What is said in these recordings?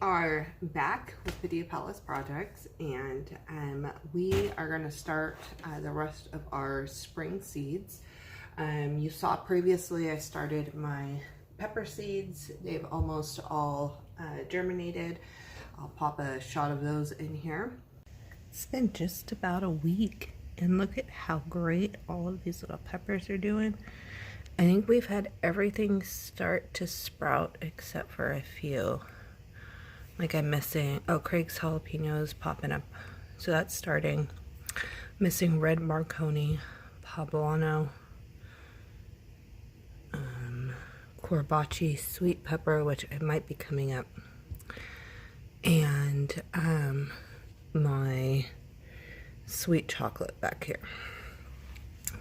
are back with padillapalaceprojects, and we are going to start the rest of our spring seeds. You saw previously I started my pepper seeds. They've almost all germinated. I'll pop a shot of those in here. It's been just about a week, and look at how great all of these little peppers are doing. I think we've had everything start to sprout except for a few. Like I'm missing, oh, Craig's jalapenos popping up. So that's starting. Missing red Marconi, poblano, Corbaci sweet pepper, which it might be coming up. And my sweet chocolate back here.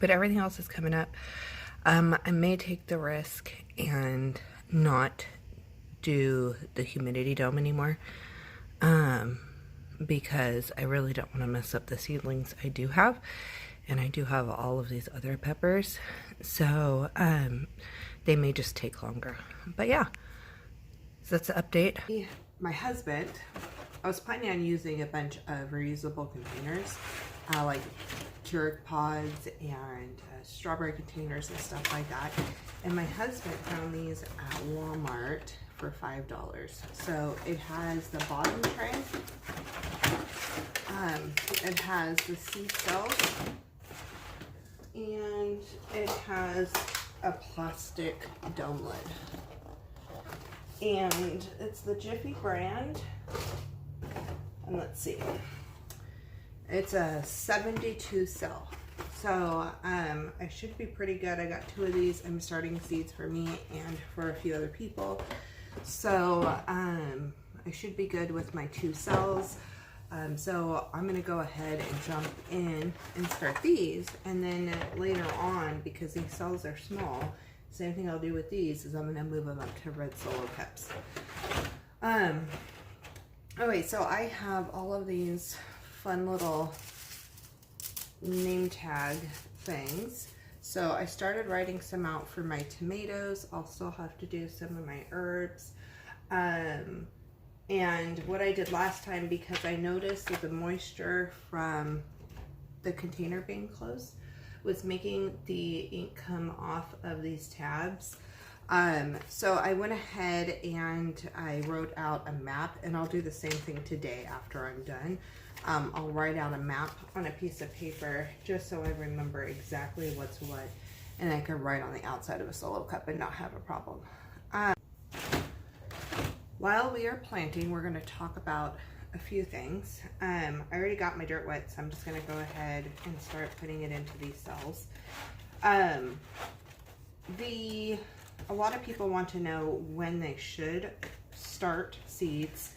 But everything else is coming up. I may take the risk and not do the humidity dome anymore because I really don't want to mess up the seedlings I do have, and I do have all of these other peppers, so they may just take longer. But yeah, so that's the update. My husband, I was planning on using a bunch of reusable containers, like Keurig pods and strawberry containers and stuff like that. And my husband found these at Walmart for $5. So it has the bottom tray, it has the seed cells, and it has a plastic dome lid. And it's the Jiffy brand. And let's see. It's a 72 cell. So I should be pretty good. I got 2 of these. I'm starting seeds for me and for a few other people. So I should be good with my 2 cells. So I'm going to go ahead and jump in and start these. And then later on, because these cells are small, same thing I'll do with these is I'm going to move them up to red solo peps. Okay, so I have all of these fun little name tag things. So I started writing some out for my tomatoes. I'll still have to do some of my herbs. And what I did last time, because I noticed that the moisture from the container being closed was making the ink come off of these tabs. So I went ahead and I wrote out a map, and I'll do the same thing today after I'm done. I'll write out a map on a piece of paper just so I remember exactly what's what, and I can write on the outside of a solo cup and not have a problem. While we are planting, we're going to talk about a few things. I already got my dirt wet, so I'm just going to go ahead and start putting it into these cells. A lot of people want to know when they should start seeds,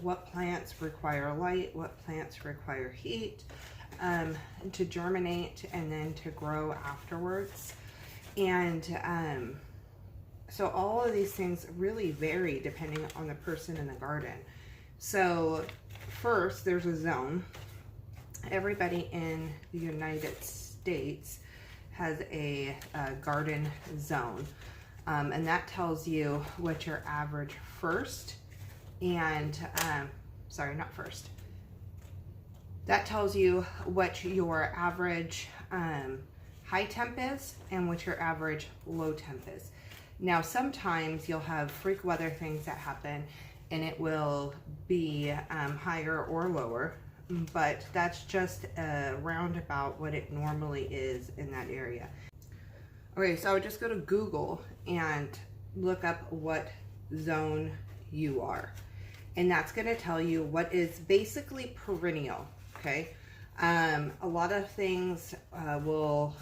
what plants require light, what plants require heat, to germinate and then to grow afterwards. And so all of these things really vary depending on the person in the garden. So first, there's a zone. Everybody in the United States has a garden zone, and that tells you what your average first and sorry, not first. That tells you what your average high temp is and what your average low temp is. Now, sometimes you'll have freak weather things that happen, and it will be higher or lower, but that's just roundabout what it normally is in that area. Okay, so I would just go to Google and look up what zone you are, and that's going to tell you what is basically perennial. Okay, a lot of things will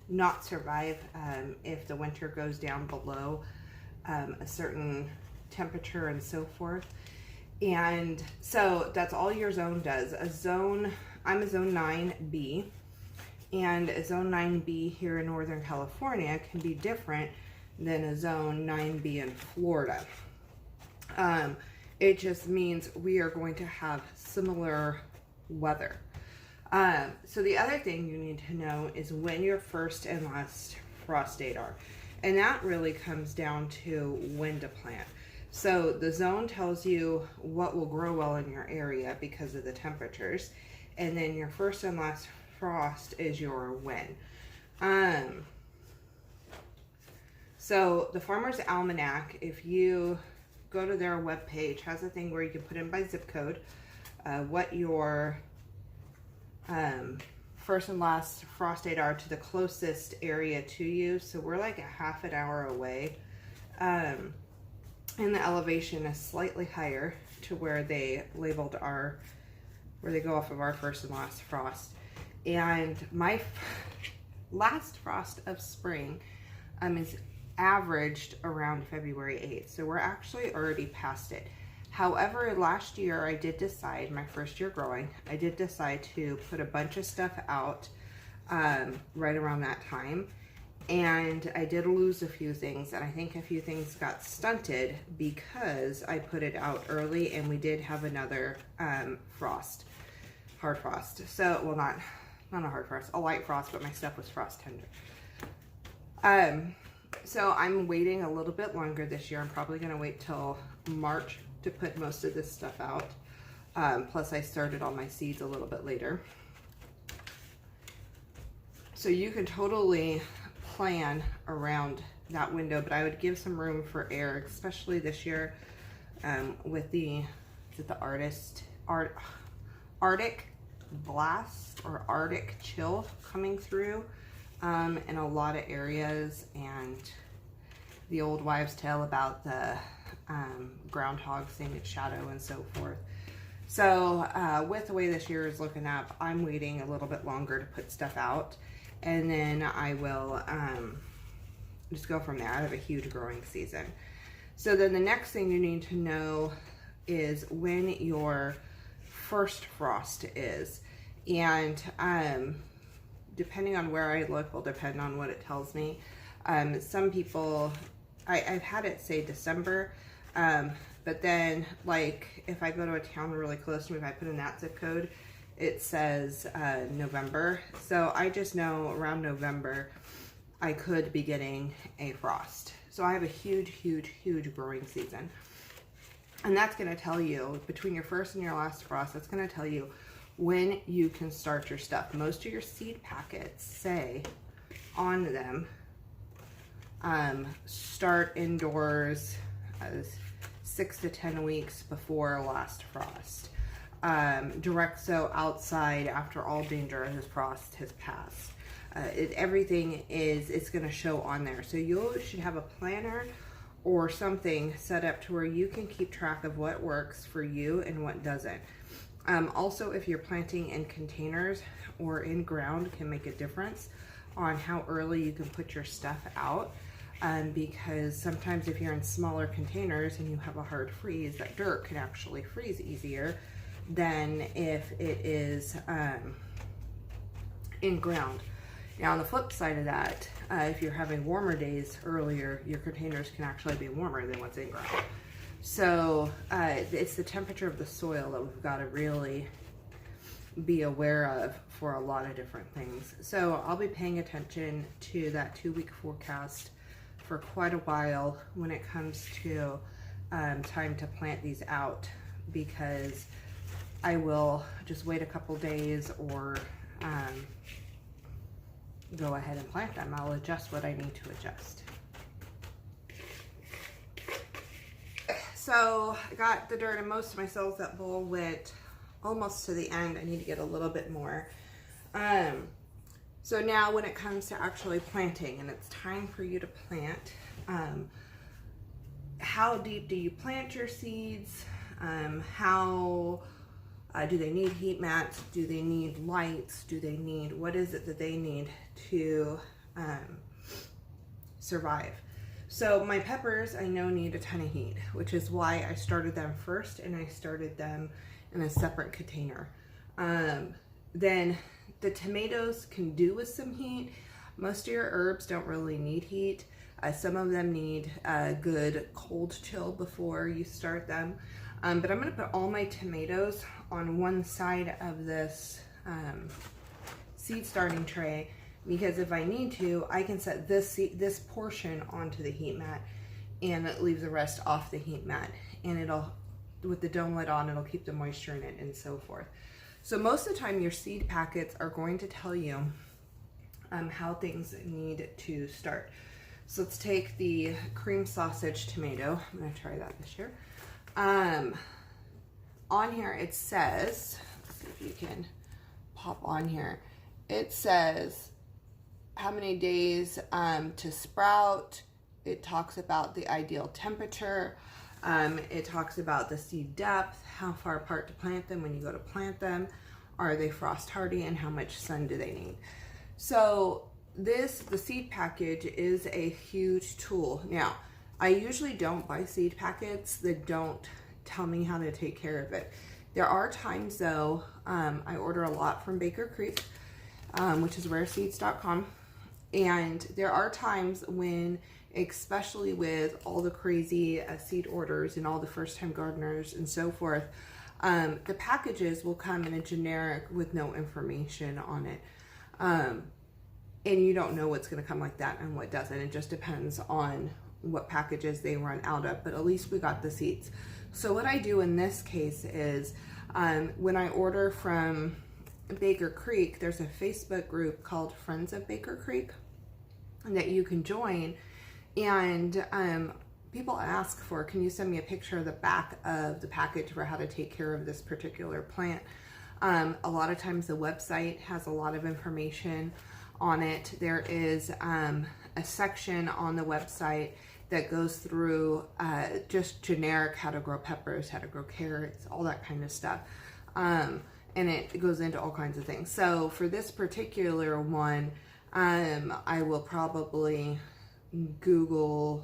not survive if the winter goes down below a certain temperature and so forth. And so that's all your zone does. I'm a zone 9B, and a zone 9B here in Northern California can be different than a zone 9B in Florida. It just means we are going to have similar weather. So the other thing you need to know is when your first and last frost date are. And that really comes down to when to plant. So the zone tells you what will grow well in your area because of the temperatures. And then your first and last frost is your when. So the Farmer's Almanac, if you go to their webpage, has a thing where you can put in by zip code what your first and last frost date are to the closest area to you. So we're like a half an hour away. And the elevation is slightly higher to where they labeled where they go off of our first and last frost. And my last frost of spring is averaged around February 8th. So we're actually already past it. However, last year I did decide, my first year growing, I did decide to put a bunch of stuff out right around that time. And I did lose a few things, and I think a few things got stunted because I put it out early and we did have another frost, hard frost. So, well, not a hard frost, a light frost, but my stuff was frost tender. So I'm waiting a little bit longer this year. I'm probably going to wait till March to put most of this stuff out. Plus I started all my seeds a little bit later. So you can totally plan around that window, but I would give some room for air, especially this year with the Arctic blast or Arctic chill coming through in a lot of areas, and the old wives' tale about the groundhog seeing its shadow and so forth. So with the way this year is looking up, I'm waiting a little bit longer to put stuff out, and then I will just go from there. I have a huge growing season. So then the next thing you need to know is when your first frost is. And depending on where I look will depend on what it tells me. Some people, I've had it say December, but then like if I go to a town really close to me, if I put in that zip code, it says November. So I just know around November I could be getting a frost. So I have a huge growing season. And that's going to tell you, between your first and your last frost, that's going to tell you when you can start your stuff. Most of your seed packets say on them, start indoors 6 to 10 weeks before last frost. Direct sow outside after all danger of this frost has passed. Everything it's going to show on there. So you should have a planner or something set up to where you can keep track of what works for you and what doesn't. Also, if you're planting in containers or in ground, can make a difference on how early you can put your stuff out. Because sometimes if you're in smaller containers and you have a hard freeze, that dirt can actually freeze easier than if it is in ground. Now on the flip side of that, if you're having warmer days earlier, your containers can actually be warmer than what's in ground. So it's the temperature of the soil that we've got to really be aware of for a lot of different things. So I'll be paying attention to that 2-week forecast for quite a while when it comes to time to plant these out, because I will just wait a couple days or go ahead and plant them. I'll adjust what I need to adjust. So I got the dirt in most of my cells. That bowl went almost to the end. I need to get a little bit more. So now when it comes to actually planting and it's time for you to plant, how deep do you plant your seeds? How do they need heat mats? Do they need lights? What is it that they need to survive? So my peppers, I know, need a ton of heat, which is why I started them first, and I started them in a separate container. Then the tomatoes can do with some heat. Most of your herbs don't really need heat. Some of them need a good cold chill before you start them. But I'm going to put all my tomatoes on one side of this seed starting tray, because if I need to, I can set this portion onto the heat mat and leave the rest off the heat mat. And it'll, with the dome lid on, it'll keep the moisture in it and so forth. So most of the time your seed packets are going to tell you how things need to start. So let's take the cream sausage tomato. I'm going to try that this year. On here it says, let's see if you can pop on here. It says how many days to sprout. It talks about the ideal temperature. It talks about the seed depth, how far apart to plant them when you go to plant them. Are they frost hardy, and how much sun do they need? So the seed package is a huge tool. Now, I usually don't buy seed packets that don't tell me how to take care of it. There are times though, I order a lot from Baker Creek, which is rareseeds.com. And there are times when, especially with all the crazy seed orders and all the first-time gardeners and so forth, the packages will come in a generic with no information on it. And you don't know what's going to come like that and what doesn't. It just depends on what packages they run out of, but at least we got the seeds. So what I do in this case is when I order from Baker Creek, there's a Facebook group called Friends of Baker Creek that you can join, and people ask for, can you send me a picture of the back of the package for how to take care of this particular plant? A lot of times the website has a lot of information on it. There is a section on the website that goes through just generic how to grow peppers, how to grow carrots, all that kind of stuff. And it goes into all kinds of things. So for this particular one, I will probably go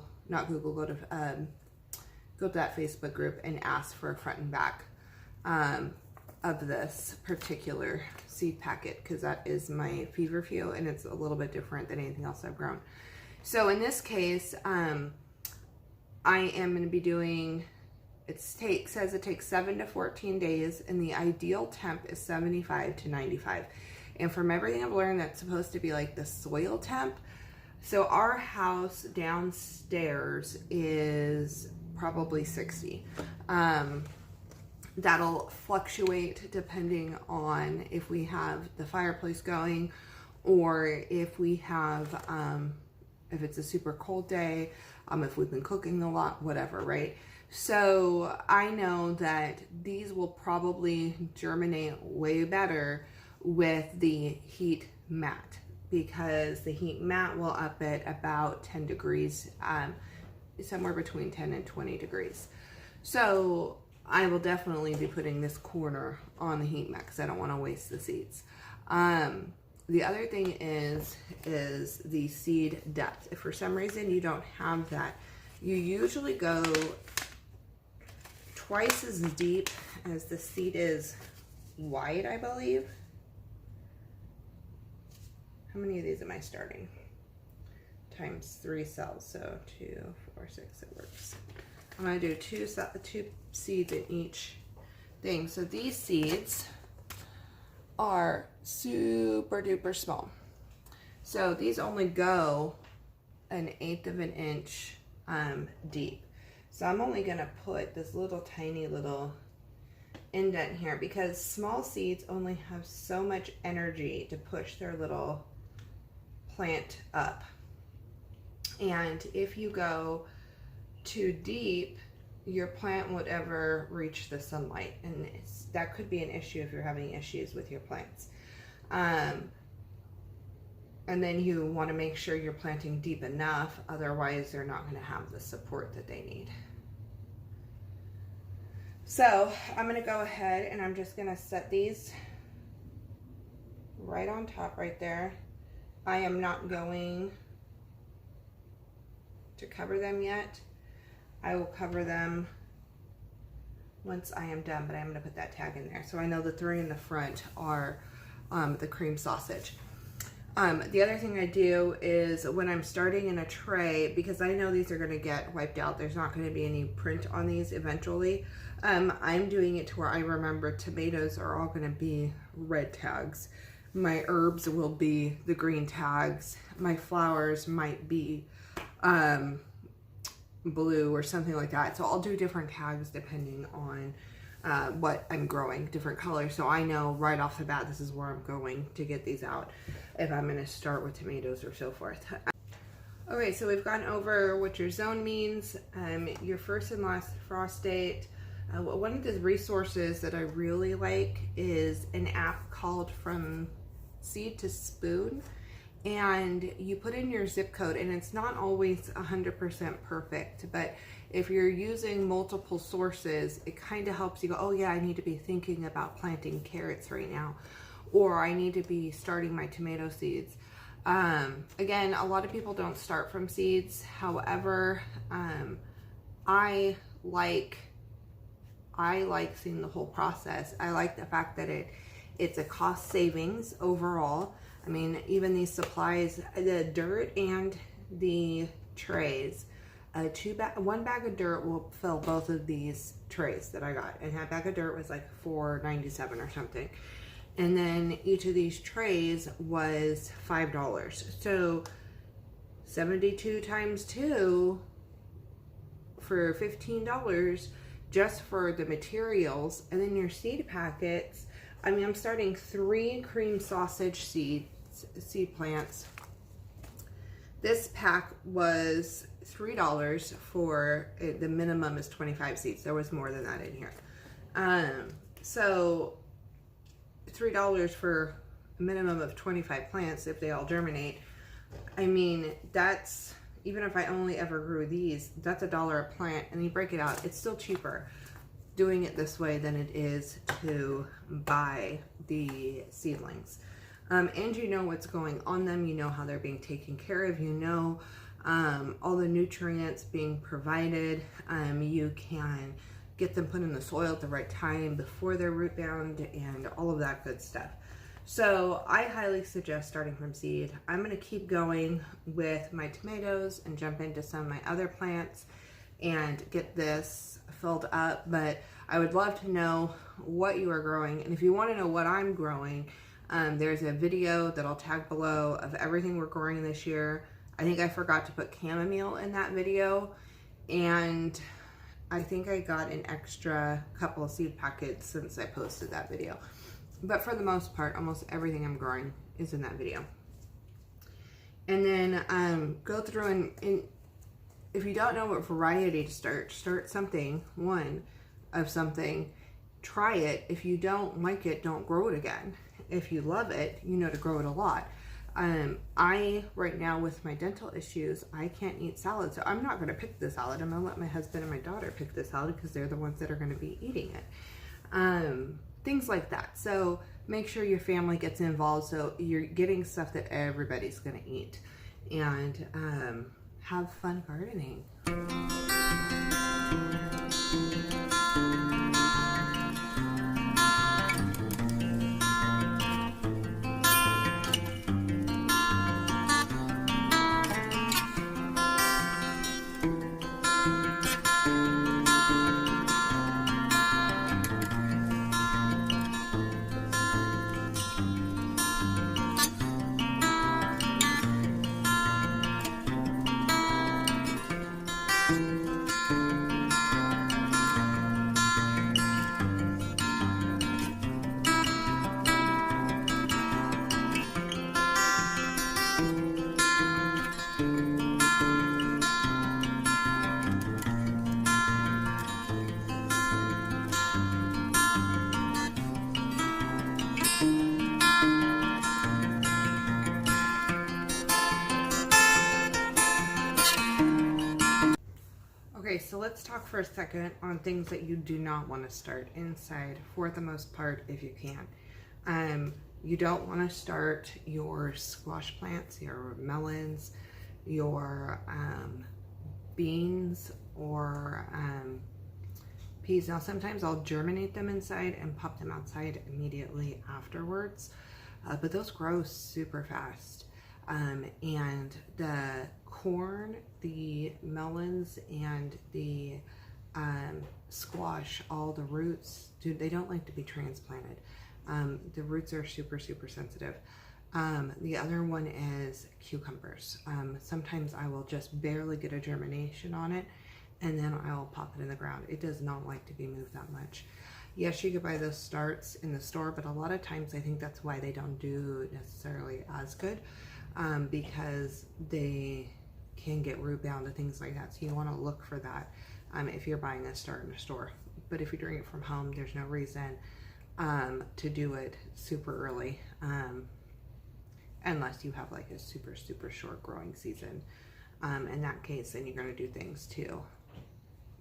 to that Facebook group and ask for a front and back of this particular seed packet, because that is my feverfew and it's a little bit different than anything else I've grown. So in this case, I am going to be doing, says it takes 7 to 14 days, and the ideal temp is 75 to 95. And from everything I've learned, that's supposed to be like the soil temp. So our house downstairs is probably 60. That'll fluctuate depending on if we have the fireplace going, or if we have, if it's a super cold day, if we've been cooking a lot, whatever, right? So I know that these will probably germinate way better with the heat mat, because the heat mat will up it about 10 degrees, somewhere between 10 and 20 degrees. So I will definitely be putting this corner on the heat mat because I don't want to waste the seeds. The other thing is the seed depth. If for some reason you don't have that, you usually go twice as deep as the seed is wide, I believe. How many of these am I starting? Times 3 cells, so 2, 4, 6, it works. I'm going to do two seeds in each thing. So these seeds are super duper small. So these only go 1/8 of an inch deep. So I'm only going to put this little tiny little indent here, because small seeds only have so much energy to push their little plant up. And if you go too deep, your plant won't ever reach the sunlight, and that could be an issue if you're having issues with your plants. And then you want to make sure you're planting deep enough, otherwise they're not going to have the support that they need. So I'm going to go ahead and I'm just going to set these right on top right there. I am not going to cover them yet. I will cover them once I am done, but I'm going to put that tag in there. So I know the 3 in the front are the cream sausage. The other thing I do is when I'm starting in a tray, because I know these are going to get wiped out, there's not going to be any print on these eventually. I'm doing it to where I remember tomatoes are all going to be red tags. My herbs will be the green tags. My flowers might be blue or something like that. So I'll do different tags depending on what I'm growing, different colors. So I know right off the bat, this is where I'm going to get these out if I'm going to start with tomatoes or so forth. Okay, so we've gone over what your zone means, your first and last frost date. One of the resources that I really like is an app called From Seed to Spoon, and you put in your zip code, and it's not always 100% perfect, but if you're using multiple sources, it kind of helps you go, oh yeah, I need to be thinking about planting carrots right now, or I need to be starting my tomato seeds. Again, a lot of people don't start from seeds. However, I like seeing the whole process. I like the fact that it's a cost savings overall. I mean, even these supplies, the dirt and the trays, one bag of dirt will fill both of these trays that I got. And that bag of dirt was like $4.97 or something. And then each of these trays was $5. So 72 times 2 for $15 just for the materials. And then your seed packets, I mean, I'm starting 3 cream sausage seed plants. This pack was $3 for, the minimum is 25 seeds. There was more than that in here. So $3 for a minimum of 25 plants if they all germinate. I mean, that's, even if I only ever grew these, that's $1 a plant, and you break it out, it's still cheaper doing it this way than it is to buy the seedlings. And you know what's going on them, you know how they're being taken care of, you know all the nutrients being provided. You can get them put in the soil at the right time before they're root bound and all of that good stuff. So I highly suggest starting from seed. I'm going to keep going with my tomatoes and jump into some of my other plants and get this filled up. But I would love to know what you are growing. And if you want to know what I'm growing, there's a video that I'll tag below of everything we're growing this year. I think I forgot to put chamomile in that video. And I think I got an extra couple of seed packets since I posted that video. But for the most part, almost everything I'm growing is in that video. And then go through and if you don't know what variety to start something, one of something, try it. If you don't like it, don't grow it again. If you love it, you know to grow it a lot. I, right now with my dental issues, I can't eat salad, so I'm not going to pick the salad. I'm going to let my husband and my daughter pick the salad because they're the ones that are going to be eating it. Things like that. So make sure your family gets involved so you're getting stuff that everybody's going to eat. And have fun gardening. Okay, so let's talk for a second on things that you do not want to start inside for the most part if you can. You don't want to start your squash plants, your melons, your beans, or peas. Now sometimes I'll germinate them inside and pop them outside immediately afterwards, but those grow super fast. And the corn, the melons, and the squash, all the roots, dude, they don't like to be transplanted. The roots are super, super sensitive. The other one is cucumbers. Sometimes I will just barely get a germination on it, and then I'll pop it in the ground. It does not like to be moved that much. Yes, you could buy those starts in the store, but a lot of times I think that's why they don't do necessarily as good, because they can get root bound and things like that. So you want to look for that if you're buying a start in a store. But if you're doing it from home, there's no reason to do it super early, unless you have like a super short growing season. In that case, then you're going to do things to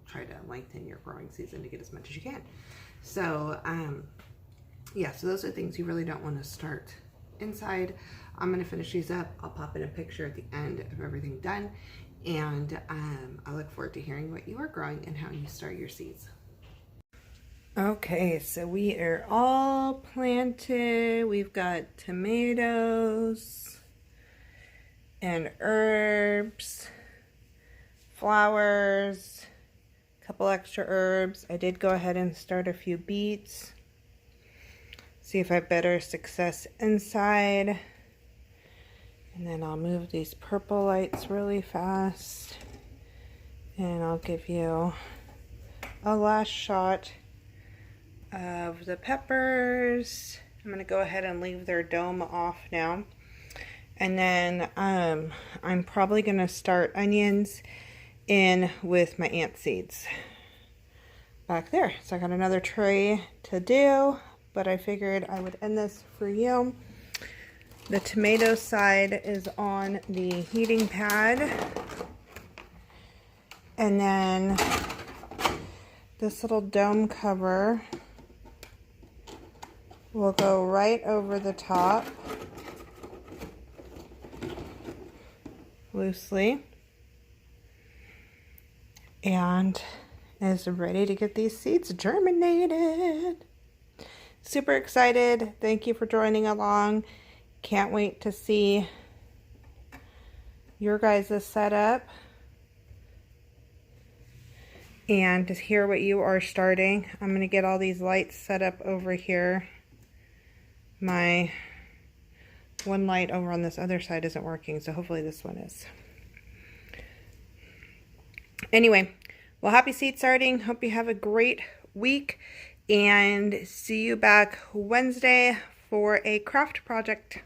try to lengthen your growing season to get as much as you can. So yeah, so those are things you really don't want to start inside. I'm going to finish these up. I'll pop in a picture at the end of everything done, and I look forward to hearing what you are growing and how you start your seeds. Okay, so we are all planted. We've got tomatoes and herbs, flowers, a couple extra herbs. I did go ahead and start a few beets. See if I have better success inside. And then I'll move these purple lights really fast. And I'll give you a last shot of the peppers. I'm going to go ahead and leave their dome off now. And then I'm probably going to start onions in with my ant seeds back there. So I got another tray to do, but I figured I would end this for you. The tomato side is on the heating pad. And then this little dome cover will go right over the top loosely and is ready to get these seeds germinated. Super excited. Thank you for joining along. Can't wait to see your guys' setup and to hear what you are starting. I'm going to get all these lights set up over here. My one light over on this other side isn't working, so hopefully this one is. Anyway, well, happy seed starting. Hope you have a great week, and see you back Wednesday for a craft project.